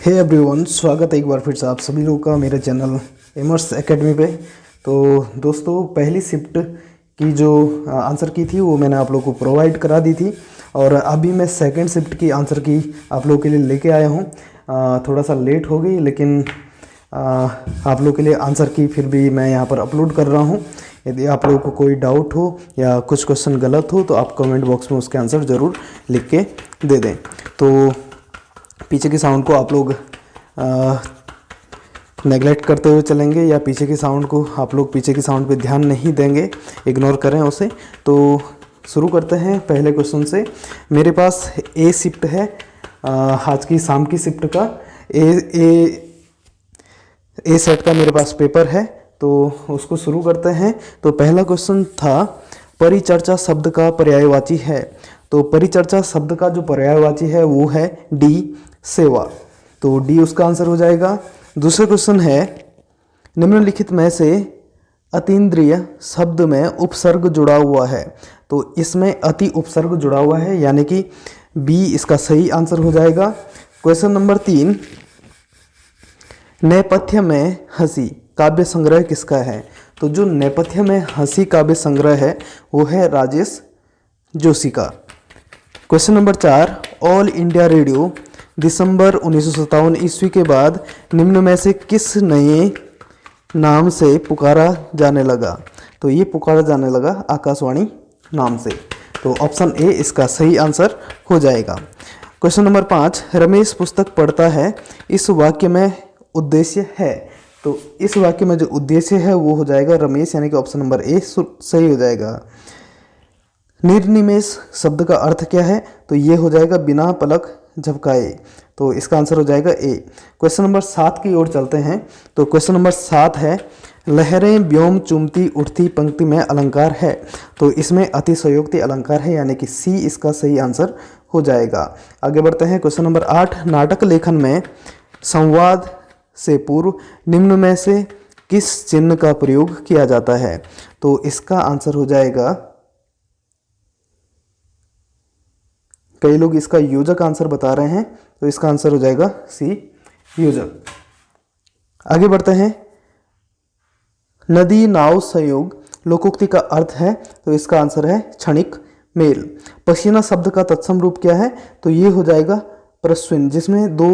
Hey everyone, स्वागत है एक बार फिर से आप सभी लोगों का मेरे चैनल एमर्स एकेडमी पे। तो दोस्तों, पहली शिफ्ट की जो आंसर की थी वो मैंने आप लोगों को प्रोवाइड करा दी थी और अभी मैं सेकंड शिफ्ट की आंसर की आप लोगों के लिए लेके आया हूँ। थोड़ा सा लेट हो गई, लेकिन आप लोगों के लिए आंसर की फिर भी मैं यहाँ पर अपलोड कर रहा हूँ। यदि आप लोगों को कोई डाउट हो या कुछ क्वेश्चन गलत हो तो आप कमेंट बॉक्स में उसके आंसर ज़रूर लिख के दे दें। तो पीछे के साउंड को आप लोग नेगलेक्ट करते हुए चलेंगे या पीछे के साउंड को आप लोग पीछे के साउंड पे ध्यान नहीं देंगे, इग्नोर करें उसे। तो शुरू करते हैं पहले क्वेश्चन से। मेरे पास ए शिफ्ट है, आज की शाम की शिफ्ट का ए सेट का मेरे पास पेपर है, तो उसको शुरू करते हैं। तो पहला क्वेश्चन था, परिचर्चा शब्द का पर्यायवाची है। तो परिचर्चा शब्द का जो पर्यायवाची है वो है डी, सेवा। तो डी उसका आंसर हो जाएगा। दूसरा क्वेश्चन है, निम्नलिखित में से अतीन्द्रिय शब्द में उपसर्ग जुड़ा हुआ है। तो इसमें अति उपसर्ग जुड़ा हुआ है, यानी कि बी इसका सही आंसर हो जाएगा। क्वेश्चन नंबर 3, नेपथ्य में हंसी काव्य संग्रह किसका है। तो जो नेपथ्य में हंसी काव्य संग्रह है वो है राजेश जोशी का। Question number 4, all India radio दिसंबर 1957 ईस्वी के बाद निम्न में से किस नए नाम से पुकारा जाने लगा। तो ये पुकारा जाने लगा आकाशवाणी नाम से। तो ऑप्शन ए इसका सही आंसर हो जाएगा। क्वेश्चन नंबर 5, रमेश पुस्तक पढ़ता है, इस वाक्य में उद्देश्य है। तो इस वाक्य में जो उद्देश्य है वो हो जाएगा रमेश, यानी कि ऑप्शन नंबर ए सही हो जाएगा। निर्निमेष शब्द का अर्थ क्या है। तो ये हो जाएगा बिना पलक झपकाए। तो इसका आंसर हो जाएगा ए। क्वेश्चन नंबर 7 की ओर चलते हैं। तो क्वेश्चन नंबर 7 है, लहरें व्योम चुमती उठती पंक्ति में अलंकार है। तो इसमें अतिशयोक्ति अलंकार है, यानी कि सी इसका सही आंसर हो जाएगा। आगे बढ़ते हैं। क्वेश्चन नंबर 8, नाटक लेखन में संवाद से पूर्व निम्न में से किस चिन्ह का प्रयोग किया जाता है। तो इसका आंसर हो जाएगा, कई लोग इसका योजक आंसर बता रहे हैं, तो इसका आंसर हो जाएगा सी, योजक। आगे बढ़ते हैं। नदी नाव संयोग लोकोक्ति का अर्थ है। तो इसका आंसर है क्षणिक मेल। पसीना शब्द का तत्सम रूप क्या है। तो ये हो जाएगा प्रस्विन, जिसमें दो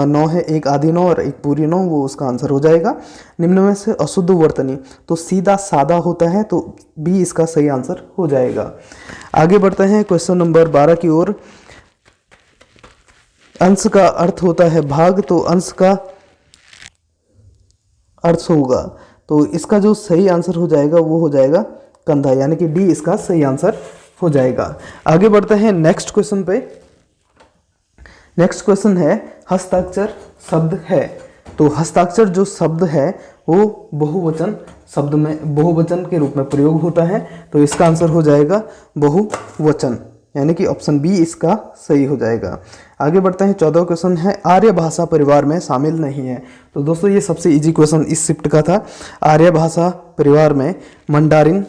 नौ है, एक आधी नौ और एक पूरी नौ, वो उसका आंसर हो जाएगा। निम्न में से अशुद्ध वर्तनी तो सीधा सादा होता है, तो बी इसका सही आंसर हो जाएगा। आगे बढ़ते हैं क्वेश्चन नंबर 12 की ओर। अंश का अर्थ होता है भाग, तो अंश का अर्थ होगा, तो इसका जो सही आंसर हो जाएगा वो हो जाएगा कंधा, यानी कि डी इसका सही आंसर हो जाएगा। आगे बढ़ते हैं नेक्स्ट क्वेश्चन पे। नेक्स्ट क्वेश्चन है, हस्ताक्षर शब्द है। तो हस्ताक्षर जो शब्द है वो बहुवचन शब्द में बहुवचन के रूप में प्रयोग होता है, तो इसका आंसर हो जाएगा बहुवचन, यानी कि ऑप्शन बी इसका सही हो जाएगा। आगे बढ़ते हैं। 14वां क्वेश्चन है, आर्य भाषा परिवार में शामिल नहीं है। तो दोस्तों, ये सबसे इजी क्वेश्चन इस शिफ्ट का था। आर्य भाषा परिवार में मंडारिन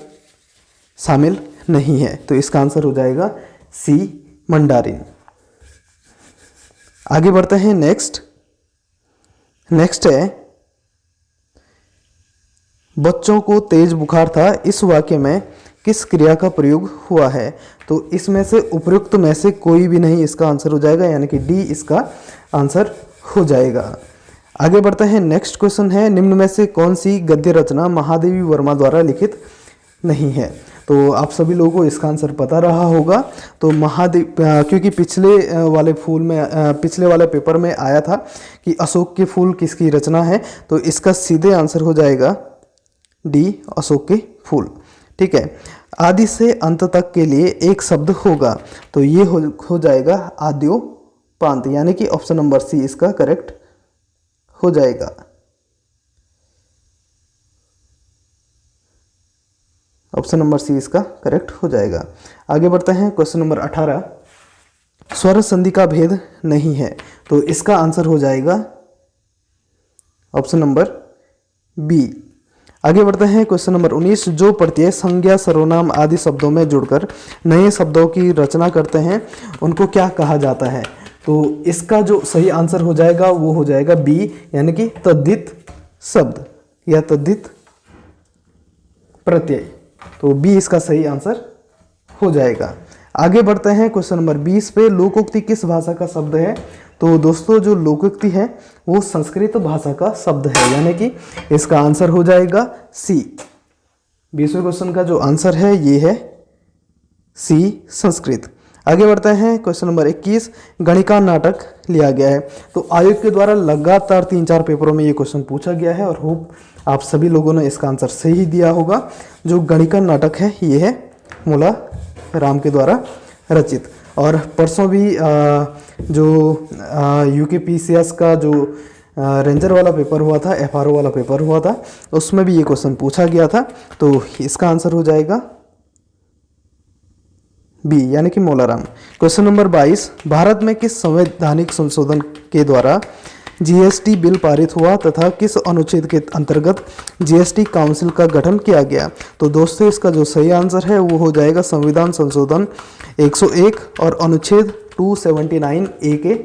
शामिल नहीं है, तो इसका आंसर हो जाएगा सी, मंडारिन। आगे बढ़ते हैं। नेक्स्ट है, बच्चों को तेज बुखार था, इस वाक्य में किस क्रिया का प्रयोग हुआ है। तो इसमें से उपयुक्त में से कोई भी नहीं इसका आंसर हो जाएगा, यानी कि डी इसका आंसर हो जाएगा। आगे बढ़ते हैं। नेक्स्ट क्वेश्चन है, निम्न में से कौन सी गद्य रचना महादेवी वर्मा द्वारा लिखित नहीं है। तो आप सभी लोगों को इसका आंसर पता रहा होगा। तो महादेव, क्योंकि पिछले वाले पेपर में आया था कि अशोक के फूल किसकी रचना है, तो इसका सीधे आंसर हो जाएगा डी, अशोक के फूल। ठीक है। आदि से अंत तक के लिए एक शब्द होगा, तो ये हो जाएगा आद्योपांत, यानी कि ऑप्शन नंबर सी इसका करेक्ट हो जाएगा। ऑप्शन नंबर सी इसका करेक्ट हो जाएगा। आगे बढ़ते हैं। क्वेश्चन नंबर 18, स्वर संधि का भेद नहीं है, तो इसका आंसर हो जाएगा ऑप्शन नंबर बी। आगे बढ़ते हैं। क्वेश्चन नंबर 19, जो प्रत्यय संज्ञा सर्वनाम आदि शब्दों में जुड़कर नए शब्दों की रचना करते हैं उनको क्या कहा जाता है। तो इसका जो सही आंसर हो जाएगा वो हो जाएगा बी, यानी कि तद्धित शब्द या तद्धित प्रत्यय। तो बी इसका सही आंसर हो जाएगा। आगे बढ़ते हैं क्वेश्चन नंबर 20 पे। लोकोक्ति किस भाषा का शब्द है? तो दोस्तों जो लोकोक्ति है वो संस्कृत भाषा का शब्द है, यानी कि इसका आंसर हो जाएगा सी। 20वें क्वेश्चन का जो आंसर है ये है सी, संस्कृत। आगे बढ़ते हैं क्वेश्चन नंबर 21। गणिका नाटक लिया गया है। तो आयोग के द्वारा लगातार 3-4 पेपरों में ये क्वेश्चन पूछा गया है और होप आप सभी लोगों ने इसका आंसर सही दिया होगा। जो गणिका नाटक है ये है मूला राम के द्वारा रचित। और परसों भी जो यूकेपीसीएस का जो रेंजर वाला पेपर हुआ था, एफआरओ वाला पेपर हुआ था, उसमें भी ये क्वेश्चन पूछा गया था। तो इसका आंसर हो जाएगा बी, यानी कि मौलाराम। Question number 22। भारत में किस संवैधानिक संशोधन के द्वारा जीएसटी बिल पारित हुआ तथा किस अनुच्छेद के अंतर्गत जीएसटी काउंसिल का गठन किया गया? तो दोस्तों इसका जो सही आंसर है वो हो जाएगा संविधान संशोधन 101 और अनुच्छेद 279 ए के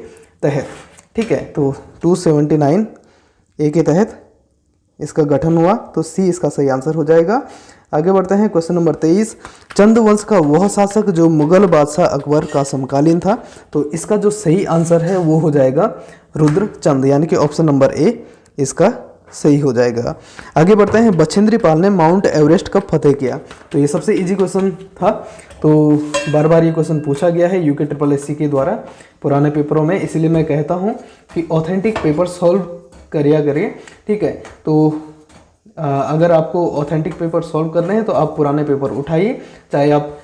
तहत। ठीक है, तो 279 ए के तहत इसका गठन हुआ, तो सी इसका सही आंसर हो जाएगा। आगे बढ़ते हैं क्वेश्चन नंबर 23। चंद वंश का वह शासक जो मुगल बादशाह अकबर का समकालीन था। तो इसका जो सही आंसर है वो हो जाएगा रुद्रचंद, यानी कि ऑप्शन नंबर ए इसका सही हो जाएगा। आगे बढ़ते हैं। बछेंद्री पाल ने माउंट एवरेस्ट कब फतेह किया? तो ये सबसे इजी क्वेश्चन था, तो बार बार ये क्वेश्चन पूछा गया है यूके SSC के द्वारा पुराने पेपरों में, इसलिए मैं कहता हूँ कि ऑथेंटिक पेपर सॉल्व करिए। ठीक है, तो अगर आपको ऑथेंटिक पेपर सॉल्व करने हैं तो आप पुराने पेपर उठाइए, चाहे आप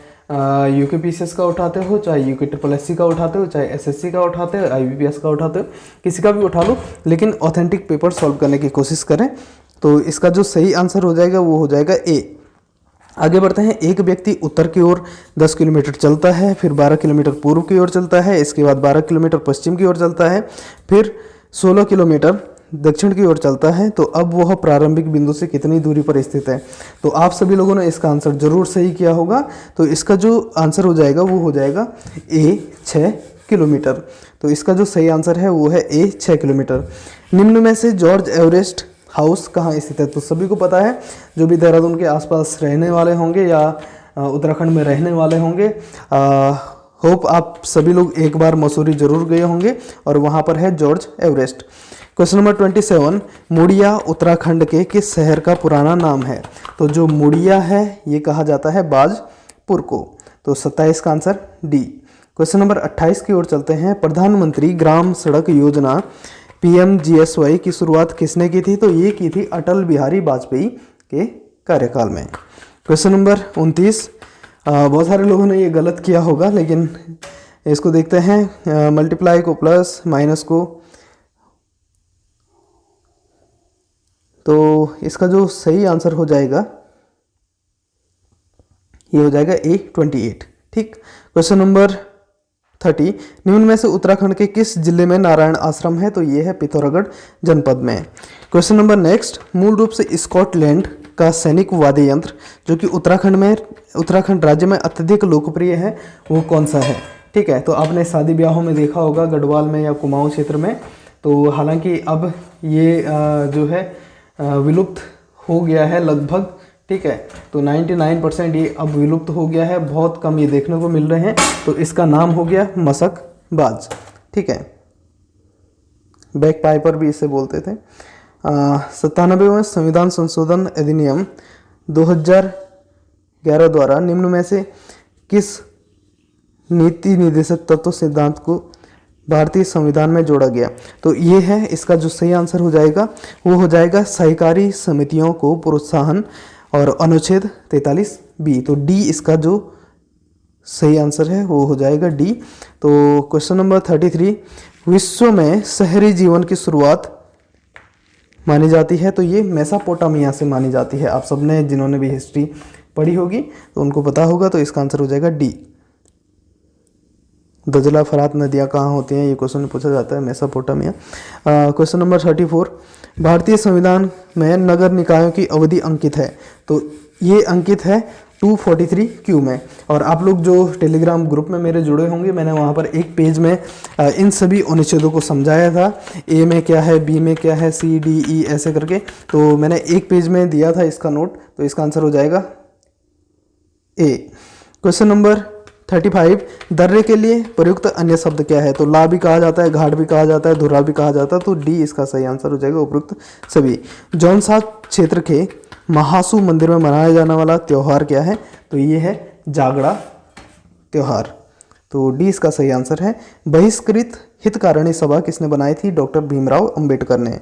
यूकेपीसीएस का उठाते हो, चाहे यूके SSC का उठाते हो, चाहे SSC का उठाते हो, IBPS का उठाते हो, किसी का भी उठा लो, लेकिन ऑथेंटिक पेपर सॉल्व करने की कोशिश करें। तो इसका जो सही आंसर हो जाएगा वो हो जाएगा ए। आगे बढ़ते हैं। एक व्यक्ति उत्तर की ओर 10 किलोमीटर चलता है, फिर 12 किलोमीटर पूर्व की ओर चलता है, इसके बाद 12 किलोमीटर पश्चिम की ओर चलता है, फिर 16 किलोमीटर दक्षिण की ओर चलता है। तो अब वह प्रारंभिक बिंदु से कितनी दूरी पर स्थित है? तो आप सभी लोगों ने इसका आंसर जरूर सही किया होगा। तो इसका जो आंसर हो जाएगा वो हो जाएगा ए 6 किलोमीटर। तो इसका जो सही आंसर है वो है ए 6 किलोमीटर। निम्न में से जॉर्ज एवरेस्ट हाउस कहाँ स्थित है? तो सभी को पता है, जो भी देहरादून के आसपास रहने वाले होंगे या उत्तराखंड में रहने वाले होंगे, होप आप सभी लोग एक बार मसूरी जरूर गए होंगे और वहाँ पर है जॉर्ज एवरेस्ट। Question number 27। मुड़िया उत्तराखंड के किस शहर का पुराना नाम है? तो जो मुड़िया है ये कहा जाता है बाजपुर को। तो 27 का आंसर डी। क्वेश्चन नंबर 28 की ओर चलते हैं। प्रधानमंत्री ग्राम सड़क योजना PMGSY की शुरुआत किसने की थी? तो ये की थी अटल बिहारी वाजपेयी के कार्यकाल में। Question number 29। बहुत सारे लोगों ने ये गलत किया होगा, लेकिन इसको देखते हैं। मल्टीप्लाई को प्लस, माइनस को, तो इसका जो सही आंसर हो जाएगा ये हो जाएगा A28। ठीक। Question number 30। निम्न में से उत्तराखंड के किस जिले में नारायण आश्रम है? तो ये है पिथौरागढ़ जनपद में। Question number next. मूल रूप से स्कॉटलैंड का सैनिक वाद्य यंत्र जो कि उत्तराखंड राज्य में अत्यधिक लोकप्रिय है वो कौन सा है? ठीक है, तो आपने शादी ब्याहों में देखा होगा गढ़वाल में या कुमाऊं क्षेत्र में। तो हालांकि अब ये जो है विलुप्त हो गया है लगभग। ठीक है, तो 99% ये अब विलुप्त हो गया है, बहुत कम ये देखने को मिल रहे हैं। तो इसका नाम हो गया मशक बाज। ठीक है, बैक पाइपर भी इसे बोलते थे। 97वें संविधान संशोधन अधिनियम 2011 द्वारा निम्न में से किस नीति निर्देशक तत्व सिद्धांत को भारतीय संविधान में जोड़ा गया? तो ये है, इसका जो सही आंसर हो जाएगा वो हो जाएगा सहकारी समितियों को प्रोत्साहन और अनुच्छेद 43B। तो डी इसका जो सही आंसर है वो हो जाएगा डी। तो क्वेश्चन नंबर 33। विश्व में शहरी जीवन की शुरुआत मानी जाती है, तो ये मेसोपोटामिया से मानी जाती है। आप सबने जिन्होंने भी हिस्ट्री पढ़ी होगी तो उनको पता होगा। तो इसका आंसर हो जाएगा डी। दजला फरात नदियाँ कहाँ होती हैं, ये क्वेश्चन पूछा जाता है, मेसोपोटामिया। Question number 34। भारतीय संविधान में नगर निकायों की अवधि अंकित है, तो ये अंकित है 243 क्यू में। और आप लोग जो टेलीग्राम ग्रुप में मेरे जुड़े होंगे, मैंने वहाँ पर एक पेज में इन सभी अनुच्छेदों को समझाया था, ए में क्या है, बी में क्या है, सी डी ई ऐसे करके। तो मैंने एक पेज में दिया था इसका नोट, तो इसका आंसर हो जाएगा ए। क्वेश्चन नंबर 35, दर्रे के लिए प्रयुक्त अन्य शब्द क्या है? तो ला भी कहा जाता है, घाट भी कहा जाता है, धुरा भी कहा जाता है, तो डी इसका सही आंसर हो जाएगा, उपयुक्त सभी। जौनसा क्षेत्र के महासू मंदिर में मनाया जाने वाला त्यौहार क्या है? तो ये है जागड़ा त्यौहार, तो डी इसका सही आंसर है। बहिष्कृत हितकारिणी सभा किसने बनाई थी? डॉक्टर भीमराव अंबेडकर ने।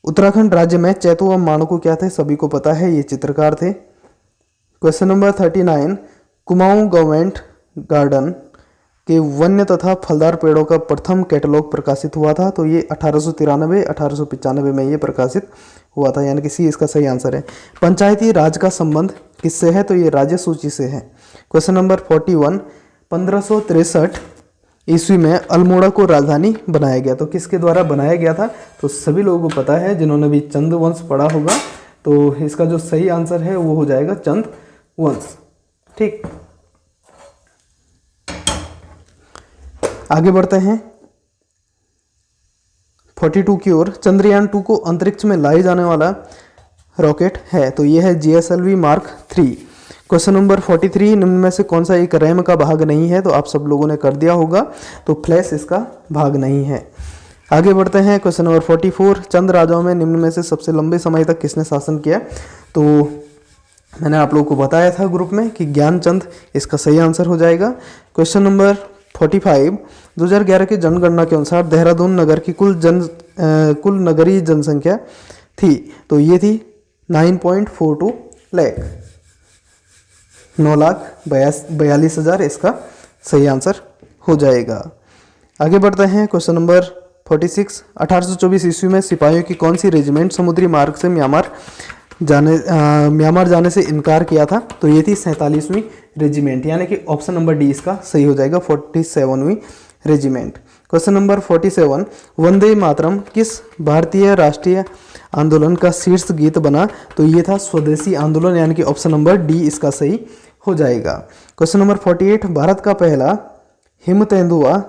उत्तराखंड राज्य में चैतू व माणको क्या थे? सभी को पता है, ये चित्रकार थे। Question number 39, Kumaon government garden के वन्य तथा फलदार पेड़ों का प्रथम कैटलॉग प्रकाशित हुआ था, तो ये 1893-1895 में ये प्रकाशित हुआ था, यानी कि सी इसका सही आंसर है। पंचायती राज का संबंध किससे है? तो ये राज्य सूची से है। क्वेश्चन नंबर 41, 1563 ईस्वी में अल्मोड़ा को राजधानी बनाया गया, तो किसके द्वारा बनाया गया था? तो सभी लोगों को पता है, जिन्होंने भी चंद वंश पढ़ा होगा, तो इसका जो सही आंसर है वो हो जाएगा चंद वंश। ठीक, आगे बढ़ते हैं 42 की ओर। चंद्रयान 2 को अंतरिक्ष में लाई जाने वाला रॉकेट है, तो यह है GSLV Mark 3। क्वेश्चन नंबर 43, निम्न में से कौन सा एक रैम का भाग नहीं है? तो आप सब लोगों ने कर दिया होगा, तो फ्लैश इसका भाग नहीं है। आगे बढ़ते हैं क्वेश्चन नंबर 44, चंद राजाओं में निम्न में से सबसे लंबे समय तक किसने शासन किया? तो मैंने आप लोगों को बताया था ग्रुप में कि ज्ञानचंद इसका सही आंसर हो जाएगा। क्वेश्चन नंबर 45, 2011 की जनगणना के अनुसार देहरादून नगर की कुल नगरीय जनसंख्या थी, तो ये थी 9.42 लाख, 9,42,000 इसका सही आंसर हो जाएगा। आगे बढ़ते हैं क्वेश्चन नंबर 46, 1824 ईस्वी में सिपाहियों की कौन सी रेजिमेंट समुद्री मार्ग से म्यांमार जाने से इनकार किया था? तो ये थी 47वीं रेजिमेंट, यानी कि ऑप्शन नंबर डी इसका सही हो जाएगा, 47वीं regiment. Question number 47, Vande Mataram किस भारतीय राष्ट्रीय आंदोलन का शीर्ष गीत बना? तो ये था स्वदेशी आंदोलन, यानी कि ऑप्शन नंबर डी इसका सही हो जाएगा। क्वेश्चन नंबर 48, भारत का पहला हिम तेंदुआ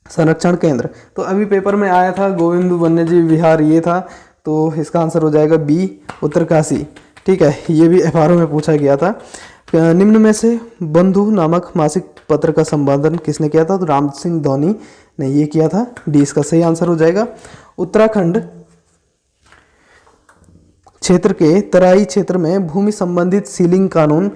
संरक्षण केंद्र, तो अभी पेपर में आया था गोविंद वन्यजीव विहार, ये था, तो इसका आंसर हो जाएगा बी, उत्तरकाशी। ठीक है, ये भी FRO में पूछा गया था। निम्न में से बंधु नामक मासिक पत्र का संपादन किसने किया था? तो राम सिंह धोनी ने ये किया था, डी इसका सही आंसर हो जाएगा। उत्तराखंड क्षेत्र के तराई क्षेत्र में भूमि संबंधित सीलिंग कानून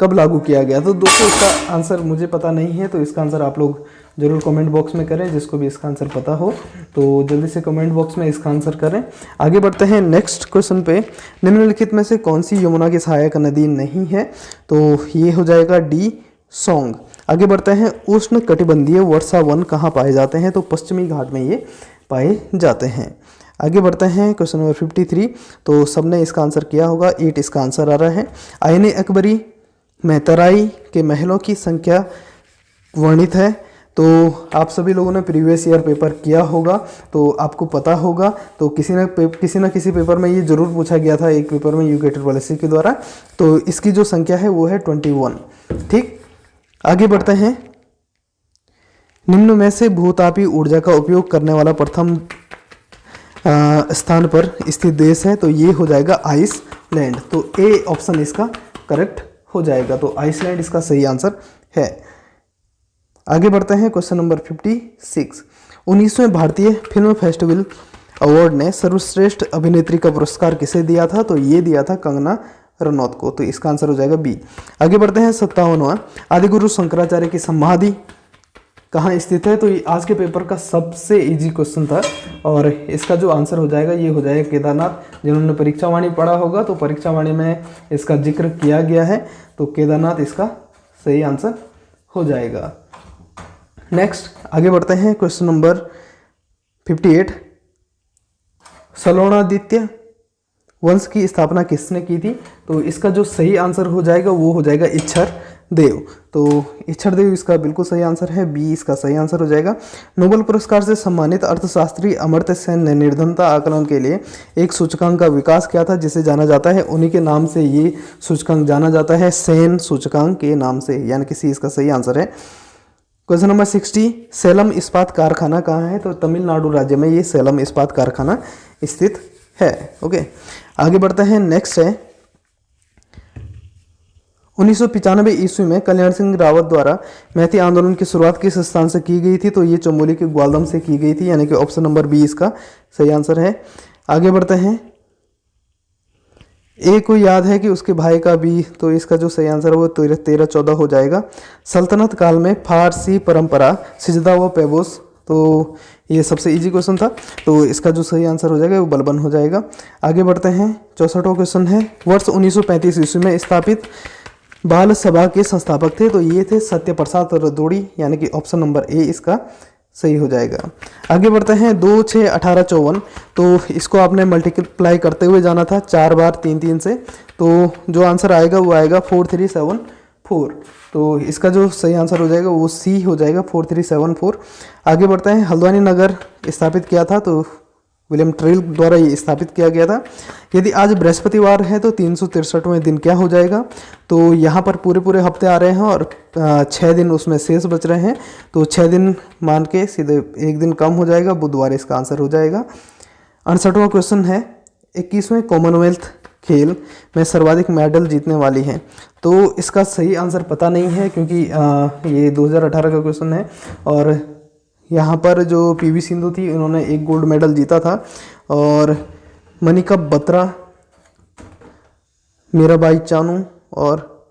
कब लागू किया गया? तो दोस्तों इसका आंसर मुझे पता नहीं है, तो इसका आंसर आप लोग जरूर कमेंट बॉक्स में करें, जिसको भी इसका आंसर पता हो तो जल्दी से कमेंट बॉक्स में इसका आंसर करें। आगे बढ़ते हैं नेक्स्ट क्वेश्चन पे, निम्नलिखित में से कौन सी यमुना की सहायक नदी नहीं है? तो ये हो जाएगा डी, सोंग। आगे बढ़ते हैं, उष्ण कटिबंधीय वर्षा वन कहाँ पाए जाते हैं? तो पश्चिमी घाट में ये पाए जाते हैं। आगे बढ़ते हैं क्वेश्चन नंबर 53, तो सबने इसका आंसर किया होगा, 8 इसका आंसर आ रहा है। आईने अकबरी में तराई के महलों की संख्या वर्णित है, तो आप सभी लोगों ने प्रीवियस ईयर पेपर किया होगा, तो आपको पता होगा, तो किसी न किसी पेपर में ये जरूर पूछा गया था, एक पेपर में यूकेटेड पॉलिसी के द्वारा, तो इसकी जो संख्या है वो है 21। ठीक, आगे बढ़ते हैं, निम्न में से भूतापी ऊर्जा का उपयोग करने वाला प्रथम स्थान पर स्थित देश है? तो ये हो जाएगा आइसलैंड, तो ए ऑप्शन इसका करेक्ट हो जाएगा, तो आइसलैंड इसका सही आंसर है। आगे बढ़ते हैं क्वेश्चन नंबर 56, 19वें भारतीय फिल्म फेस्टिवल अवार्ड ने सर्वश्रेष्ठ अभिनेत्री का पुरस्कार किसे दिया था? तो ये दिया था कंगना रनौत को, तो इसका आंसर हो जाएगा बी। आगे बढ़ते हैं 57वां, आदिगुरु शंकराचार्य की समाधि कहाँ स्थित है? तो ये आज के पेपर का सबसे इजी क्वेश्चन था, और इसका जो आंसर हो जाएगा ये हो जाएगा केदारनाथ। जिन्होंने परीक्षा वाणी पढ़ा होगा, तो परीक्षा वाणी में इसका जिक्र किया गया है, तो केदारनाथ इसका सही आंसर हो जाएगा। नेक्स्ट आगे बढ़ते हैं क्वेश्चन नंबर 58, सलोणादित्य वंश की स्थापना किसने की थी? तो इसका जो सही आंसर हो जाएगा वो हो जाएगा इच्छर देव। तो ईक्षर देव इसका बिल्कुल सही आंसर है, बी इसका सही आंसर हो जाएगा। नोबेल पुरस्कार से सम्मानित अर्थशास्त्री अमर्त्य सेन ने निर्धनता आकलन के लिए एक सूचकांक का विकास किया था जिसे जाना जाता है, उन्हीं के नाम से ये सूचकांक जाना जाता है, सेन सूचकांक के नाम से, यानी कि सी इसका सही आंसर है। क्वेश्चन नंबर 60, सेलम इस्पात कारखाना कहाँ है? तो तमिलनाडु राज्य में ये सेलम इस्पात कारखाना स्थित है। ओके, आगे बढ़ते हैं। नेक्स्ट है 1995 ईस्वी में कल्याण सिंह रावत द्वारा मैती आंदोलन की शुरुआत किस स्थान से की गई थी? तो ये चमोली के ग्वालदम से की गई थी, यानी कि ऑप्शन नंबर बी इसका सही आंसर है। आगे बढ़ते हैं। ए को याद है कि उसके भाई का बी, तो इसका जो सही आंसर है वो 1314 हो जाएगा। सल्तनत काल में फारसी परंपरा सिजदा व पेबोस, तो ये सबसे इजी क्वेश्चन था, तो इसका जो सही आंसर हो जाएगा वो बलबन हो जाएगा। आगे बढ़ते हैं। 64वां क्वेश्चन है, वर्ष 1935 ईस्वी में स्थापित बाल सभा के संस्थापक थे? तो ये थे सत्य प्रसाद रतोड़ी, यानी कि ऑप्शन नंबर ए इसका सही हो जाएगा। आगे बढ़ते हैं। 2, 6, 18, 54, तो इसको आपने मल्टीप्लाई करते हुए जाना था 4 बार 3, 3 से, तो जो आंसर आएगा वो आएगा 4374। तो इसका जो सही आंसर हो जाएगा वो सी हो जाएगा, 4374। आगे बढ़ते हैं। हल्द्वानी नगर स्थापित किया था? तो विलियम ट्रेल द्वारा ये स्थापित किया गया था। यदि आज बृहस्पतिवार है तो 363वें दिन क्या हो जाएगा? तो यहाँ पर पूरे पूरे हफ्ते आ रहे हैं और 6 दिन उसमें शेष बच रहे हैं, तो 6 दिन मान के सीधे एक दिन कम हो जाएगा, बुधवार इसका आंसर हो जाएगा। 68वां क्वेश्चन है, 21वें कॉमनवेल्थ खेल में सर्वाधिक मेडल जीतने वाली हैं? तो इसका सही आंसर पता नहीं है, क्योंकि ये 2018 का क्वेश्चन है और यहाँ पर जो पीवी सिंधु थी उन्होंने 1 गोल्ड मेडल जीता था, और मनिका बत्रा, मीराबाई चानू और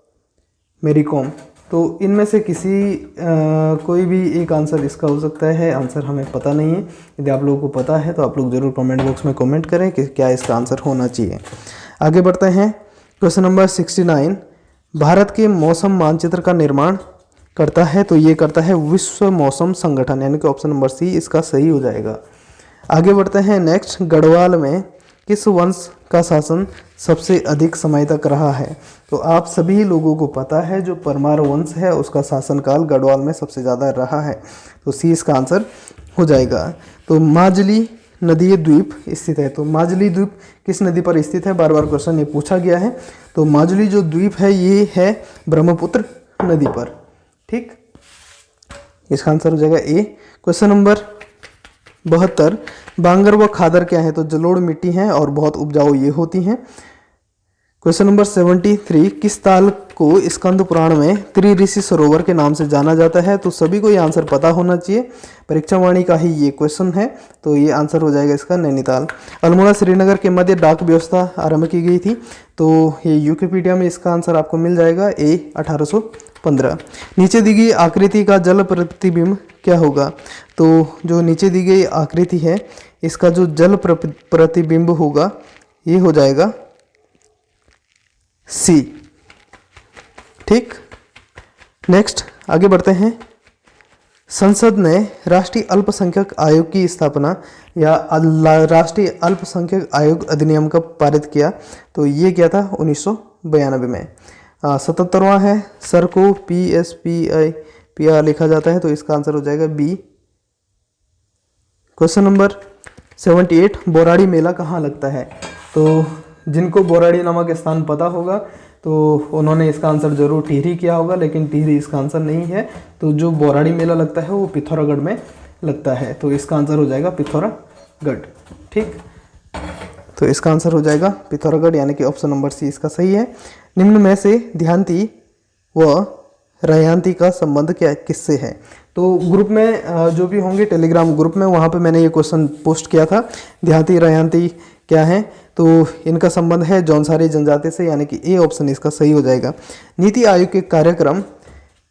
मेरी कॉम, तो इनमें से किसी कोई भी एक आंसर इसका हो सकता है। आंसर हमें पता नहीं है, यदि आप लोगों को पता है तो आप लोग ज़रूर कमेंट बॉक्स में कमेंट करें कि क्या इसका आंसर होना चाहिए। आगे बढ़ते हैं। क्वेश्चन नंबर 69, भारत के मौसम मानचित्र का निर्माण करता है? तो ये करता है विश्व मौसम संगठन, यानी कि ऑप्शन नंबर सी इसका सही हो जाएगा। आगे बढ़ते हैं। नेक्स्ट, गढ़वाल में किस वंश का शासन सबसे अधिक समय तक रहा है? तो आप सभी लोगों को पता है जो परमार वंश है उसका शासनकाल गढ़वाल में सबसे ज़्यादा रहा है, तो सी इसका आंसर हो जाएगा। तो माजली नदी द्वीप स्थित है? तो माजली द्वीप किस नदी पर स्थित है? बार बार क्वेश्चन ये पूछा गया है। तो माजली जो द्वीप है ये है ब्रह्मपुत्र नदी पर, ठीक, इसका आंसर हो जाएगा ए। क्वेश्चन नंबर 72, बांगर व खादर क्या है? तो जलोढ़ मिट्टी है और बहुत उपजाऊ ये होती हैं। क्वेश्चन नंबर 73, किस ताल को स्कंद पुराण में त्रिऋषि सरोवर के नाम से जाना जाता है? तो सभी को ये आंसर पता होना चाहिए, परीक्षा वाणी का ही ये क्वेश्चन है, तो ये आंसर हो जाएगा इसका नैनीताल। अल्मोड़ा श्रीनगर के मध्य डाक व्यवस्था आरंभ की गई थी? तो ये यूकेपीडिया में इसका आंसर आपको मिल जाएगा, ए 1815। नीचे दी गई आकृति का जल प्रतिबिंब क्या होगा? तो जो नीचे दी गई आकृति है इसका जो जल प्रतिबिंब होगा ये हो जाएगा सी, ठीक। नेक्स्ट आगे बढ़ते हैं। संसद ने राष्ट्रीय अल्पसंख्यक आयोग की स्थापना या राष्ट्रीय अल्पसंख्यक आयोग अधिनियम कब पारित किया? तो ये किया था 1992 में। 77वां है, सर को PSPI लिखा जाता है, तो इसका आंसर हो जाएगा बी। क्वेश्चन नंबर 78, बोराड़ी मेला कहाँ लगता है? तो जिनको बोराड़ी नामक स्थान पता होगा तो उन्होंने इसका आंसर जरूर टिहरी किया होगा, लेकिन टिहरी इसका आंसर नहीं है। तो जो बोराड़ी मेला लगता है वो पिथौरागढ़ में लगता है, तो इसका आंसर हो जाएगा पिथौरागढ़, ठीक। तो इसका आंसर हो जाएगा पिथौरागढ़, यानी कि ऑप्शन नंबर सी इसका सही है। निम्न में से ध्यानती व रयांती का संबंध क्या किससे है? तो ग्रुप में जो भी होंगे टेलीग्राम ग्रुप में, वहाँ पे मैंने ये क्वेश्चन पोस्ट किया था, ध्यानती रयांती क्या है? तो इनका संबंध है जौनसारी जनजाति से, यानी कि ए ऑप्शन इसका सही हो जाएगा। नीति आयोग के कार्यक्रम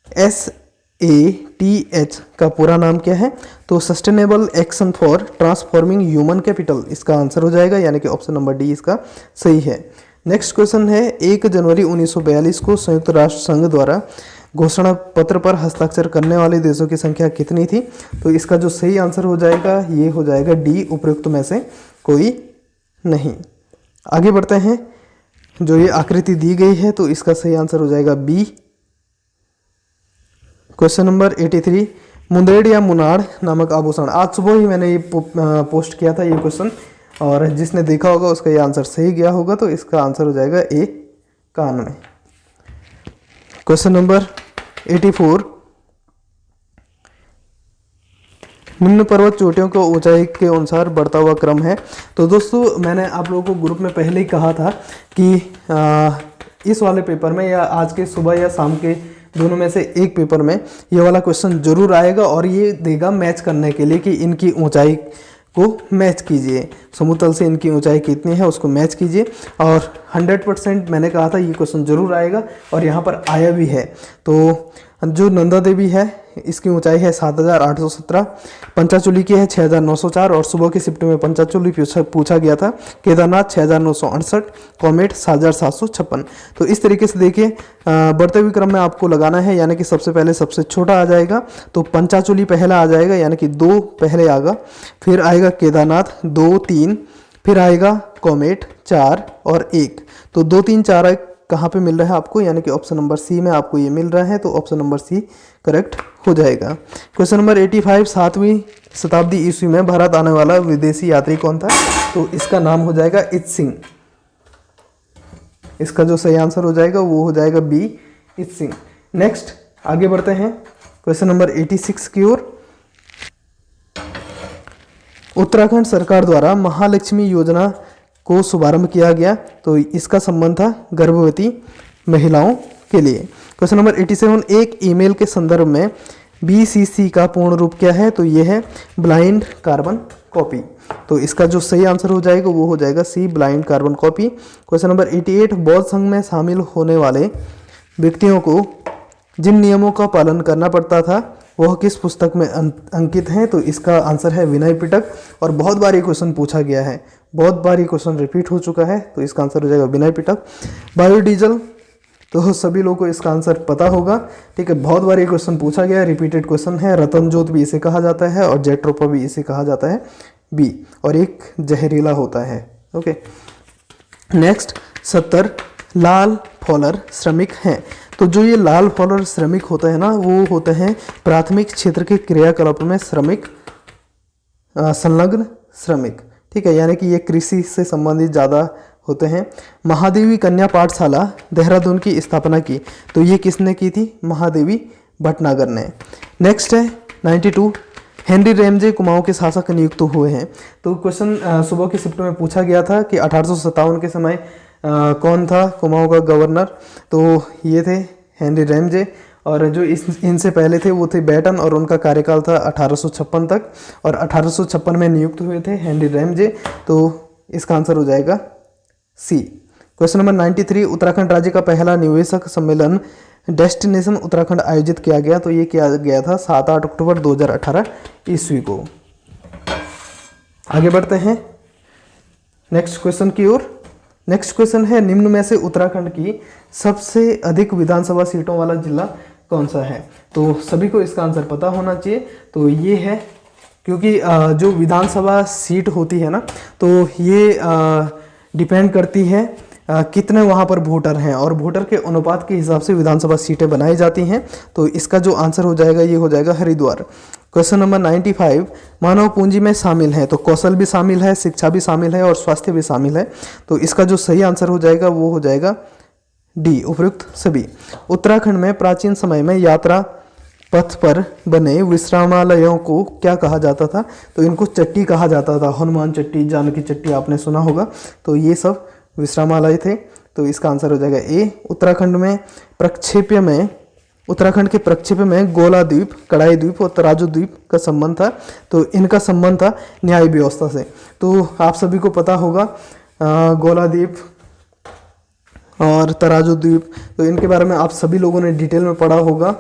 SATH का पूरा नाम क्या है? तो sustainable action for transforming human capital इसका आंसर हो जाएगा, यानी कि ऑप्शन नंबर डी इसका सही है। नेक्स्ट क्वेश्चन है, 1 जनवरी 1942 को संयुक्त राष्ट्र संघ द्वारा घोषणा पत्र पर हस्ताक्षर करने वाले देशों की संख्या कितनी थी? तो इसका जो सही आंसर हो जाएगा ये हो जाएगा डी, उपयुक्त में से कोई नहीं। आगे बढ़ते हैं। जो ये आकृति दी गई है तो इसका सही आंसर हो जाएगा बी, क्वेश्चन नंबर 83, मुंदेड़ या मुनाड़ नामक आभूषण। आज सुबह ही मैंने ये पोस्ट किया था ये क्वेश्चन, और जिसने देखा होगा उसका ये आंसर सही गया होगा, तो इसका आंसर हो जाएगा ए, कान में। क्वेश्चन नंबर 84, निम्न पर्वत चोटियों को ऊंचाई के अनुसार बढ़ता हुआ क्रम है। तो दोस्तों मैंने आप लोगों को ग्रुप में पहले ही कहा था कि इस वाले पेपर में या आज के सुबह या शाम के दोनों में से एक पेपर में ये वाला क्वेश्चन जरूर आएगा, और ये देगा मैच करने के लिए कि इनकी ऊंचाई को मैच कीजिए, समुतल से इनकी ऊंचाई कितनी है उसको मैच कीजिए। और 100% मैंने कहा था ये क्वेश्चन जरूर आएगा, और यहाँ पर आया भी है। तो जो नंदा देवी है इसकी ऊंचाई है 7,817, पंचाचूली की है 6,904, और सुबह की शिफ्ट में पंचाचूली पूछा गया था। केदारनाथ 6,968, कॉमेट 7,756। तो इस तरीके से देखिए बढ़ते हुए क्रम में आपको लगाना है, यानी कि सबसे पहले सबसे छोटा आ जाएगा तो पंचाचूली पहला आ जाएगा, यानी कि 2 पहले आएगा, फिर आएगा केदारनाथ 2, 3, फिर आएगा कॉमेट 4 और 1। तो 2, 3, 4 कहाँ पे मिल रहा है आपको, यानी कि ऑप्शन नंबर सी में आपको ये मिल रहा है, तो ऑप्शन नंबर सी करेक्ट हो जाएगा। क्वेश्चन नंबर 85, 7वीं शताब्दी ईस्वी में भारत आने वाला विदेशी यात्री कौन था? तो इसका नाम हो जाएगा इत सिंह। इसका जो सही आंसर हो जाएगा वो हो जाएगा बी, इत सिंह। नेक्स्ट आगे बढ़ते हैं क्वेश्चन नंबर 86 की ओर। उत्तराखंड सरकार द्वारा महालक्ष्मी योजना को शुभारंभ किया गया, तो इसका संबंध था गर्भवती महिलाओं के लिए। क्वेश्चन नंबर 87, एक ईमेल के संदर्भ में BCC का पूर्ण रूप क्या है? तो ये है ब्लाइंड कार्बन कॉपी। तो इसका जो सही आंसर हो जाएगा वो हो जाएगा C, blind carbon copy. Question number 88, बौद्ध संघ में शामिल होने वाले व्यक्तियों को जिन नियमों का पालन करना पड़ता था वह किस पुस्तक में अंकित हैं? तो इसका आंसर है विनय पिटक, और बहुत बार ये क्वेश्चन पूछा गया है, बहुत बार ये क्वेश्चन रिपीट हो चुका है, तो इसका आंसर हो जाएगा विनय पिटक। बायोडीजल, तो सभी लोगों को इसका आंसर पता होगा, ठीक है, बहुत बार ये क्वेश्चन पूछा गया है, रिपीटेड क्वेश्चन है। रतन जोत भी इसे कहा जाता है, और जेट्रोपा भी इसे कहा जाता है, बी, और एक जहरीला होता है। ओके, नेक्स्ट 70, लाल फॉलर श्रमिक हैं। तो जो ये लाल फॉलर श्रमिक होता है ना, वो होते हैं प्राथमिक क्षेत्र के क्रियाकलाप में श्रमिक, संलग्न श्रमिक, ठीक है, यानी कि ये कृषि से संबंधित ज़्यादा होते हैं। महादेवी कन्या पाठशाला देहरादून की स्थापना की, तो ये किसने की थी? महादेवी भटनागर ने। नेक्स्ट है 92, हेनरी रैमजे कुमाऊं के शासक नियुक्त हुए हैं। तो क्वेश्चन सुबह की शिफ्ट में पूछा गया था कि 1857 के समय कौन था कुमाऊं का गवर्नर? तो ये थे हेनरी रैमजे, और जो इनसे पहले थे वो थे बैटन, और उनका कार्यकाल था 1856 तक, और 1856 में नियुक्त हुए थे हेनरी रैमजे। तो इसका आंसर हो जाएगा सी। क्वेश्चन नंबर 93, उत्तराखंड राज्य का पहला निवेशक सम्मेलन डेस्टिनेशन उत्तराखंड आयोजित किया गया, तो ये किया गया था 7-8 अक्टूबर 2018 ईस्वी को। आगे बढ़ते हैं नेक्स्ट क्वेश्चन की ओर। नेक्स्ट क्वेश्चन है, निम्न में से उत्तराखंड की सबसे अधिक विधानसभा सीटों वाला जिला कौन सा है? तो सभी को इसका आंसर पता होना चाहिए, तो ये है, क्योंकि जो विधानसभा सीट होती है ना, तो ये डिपेंड करती है कितने वहाँ पर वोटर हैं, और वोटर के अनुपात के हिसाब से विधानसभा सीटें बनाई जाती हैं। तो इसका जो आंसर हो जाएगा ये हो जाएगा हरिद्वार। क्वेश्चन नंबर 95, मानव पूंजी में शामिल है, तो कौशल भी शामिल है, शिक्षा भी शामिल है, और स्वास्थ्य भी शामिल है। तो इसका जो सही आंसर हो जाएगा वो हो जाएगा डी, उपयुक्त सभी। उत्तराखंड में प्राचीन समय में यात्रा पथ पर बने विश्रामालयों को क्या कहा जाता था? तो इनको चट्टी कहा जाता था, हनुमान चट्टी, जानकी चट्टी आपने सुना होगा। तो ये सब विश्रामालय थे, तो इसका आंसर हो जाएगा ए। उत्तराखंड के प्रक्षेप में गोला द्वीप, कड़ाई द्वीप और तराजू द्वीप का संबंध था, तो इनका संबंध था न्याय व्यवस्था से। तो आप सभी को पता होगा गोला द्वीप और तराजू द्वीप, तो इनके बारे में आप सभी लोगों ने डिटेल में पढ़ा होगा।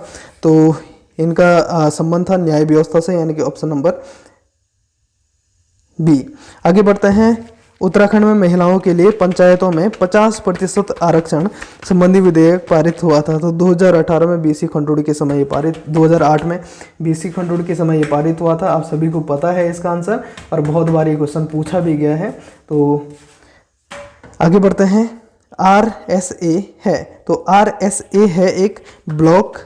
तो इनका संबंध था न्याय व्यवस्था से, यानी कि ऑप्शन नंबर बी। आगे बढ़ते हैं, उत्तराखंड में महिलाओं के लिए पंचायतों में 50% आरक्षण संबंधी विधेयक पारित हुआ था। तो 2018 में BC खंडूड़ी के समय ये पारित, 2008 में BC खंडूड़ी के समय ये पारित हुआ था। आप सभी को पता है इसका आंसर, और बहुत बार ये क्वेश्चन पूछा भी गया है। तो आगे बढ़ते हैं, RSA है, तो RSA है एक ब्लॉक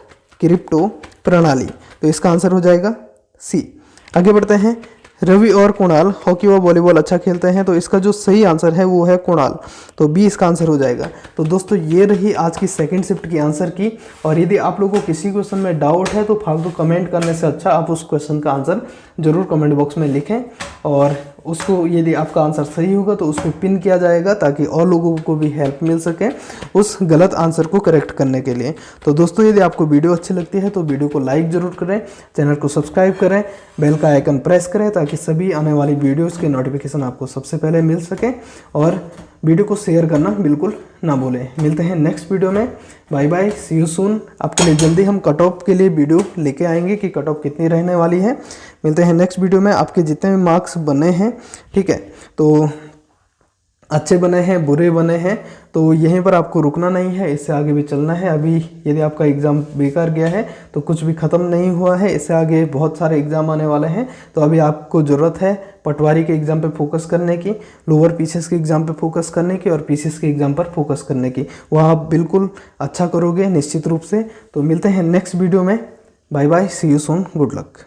क्रिप्टो प्रणाली। तो इसका आंसर हो जाएगा सी। आगे बढ़ते हैं, रवि और कुणाल हॉकी व वॉलीबॉल अच्छा खेलते हैं। तो इसका जो सही आंसर है वो है कुणाल, तो बी इसका आंसर हो जाएगा। तो दोस्तों ये रही आज की सेकंड शिफ्ट की आंसर की। और यदि आप लोगों को किसी क्वेश्चन में डाउट है तो फालतू कमेंट करने से अच्छा आप उस क्वेश्चन का आंसर जरूर कमेंट बॉक्स में लिखें, और उसको यदि आपका आंसर सही होगा तो उसको पिन किया जाएगा ताकि और लोगों को भी हेल्प मिल सके उस गलत आंसर को करेक्ट करने के लिए। तो दोस्तों यदि आपको वीडियो अच्छी लगती है तो वीडियो को लाइक ज़रूर करें, चैनल को सब्सक्राइब करें, बेल का आइकन प्रेस करें ताकि सभी आने वाली वीडियोज़ के नोटिफिकेशन आपको सबसे पहले मिल सके, और वीडियो को शेयर करना बिल्कुल ना भूलें। मिलते हैं नेक्स्ट वीडियो में, bye bye, see you soon. आपके लिए जल्दी हम कट ऑफ के लिए वीडियो लेके आएंगे कि कट ऑफ कितनी रहने वाली है। मिलते हैं नेक्स्ट वीडियो में। आपके जितने भी मार्क्स बने हैं, ठीक है, तो अच्छे बने हैं बुरे बने हैं तो यहीं पर आपको रुकना नहीं है, इससे आगे भी चलना है। अभी यदि आपका एग्ज़ाम बेकार गया है तो कुछ भी ख़त्म नहीं हुआ है, इससे आगे बहुत सारे एग्ज़ाम आने वाले हैं। तो अभी आपको ज़रूरत है पटवारी के एग्ज़ाम पे फोकस करने की, लोअर पीसीएस के एग्ज़ाम पे फोकस करने की, और पीसीएस के एग्ज़ाम पर फोकस करने की। वह आप बिल्कुल अच्छा करोगे निश्चित रूप से। तो मिलते हैं नेक्स्ट वीडियो में, bye bye, see you soon, good luck.